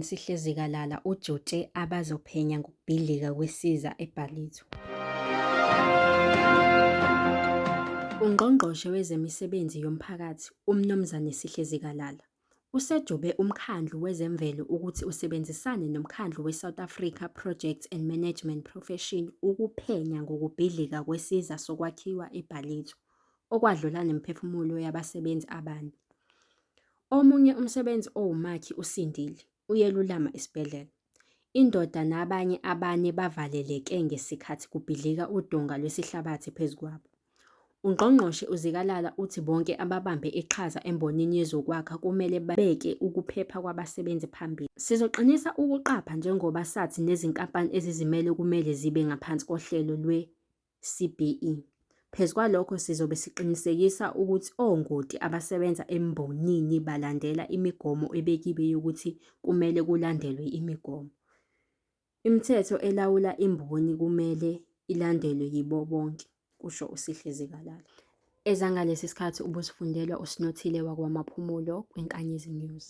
Sihlezi-Kalala ujotshe abazophenya ngokubhidlika kwesiza eBhalithi. UNgqongqoshe Wezemisebenzi Yomphakathi uMnuz Sihlezi-Kalala usejobe uMkhandlu Wezemvelo ukuthi usebenzisane noMkhandlu weSouth African Projects and Management Profession ukuphenya ngokubhidlika kwesiza sokwakhiwa eBhalithi okwadlula nemiphefumulo yabasebenzi abane. Omunye umsebenzi owumakhi usindile, uyelulama esibhedlela. Indoda nabanye abane bavaleleke ngesikhathi kubhidlika udonga lwesihlabathi phezu kwabo. UNgqongqoshe uZikalala uthi bonke ababambe iqhaza embonini yezokwakha kumele babeke ukuphepha kwabasebenzi phambili. Sizoqinisa ukuqapha njengoba sathi nezinkampani ezizimele kumele zibe ngaphansi kohlelo lwe-CBE. Phezu kwalokho sizobe siqinisekisa ukuthi ongoti abasebenza embonini balandela imigomo ebekiwe yokuthi kumele kulandelwe imigomo. Imithetho elawula imboni kumele ilandelwe yibo bonke, kusho uSihlezi-Kalala. Ezangalesi sikhathi ubusfundelwa uSinothile wakwaMaphumulo kwiNkanyezi News.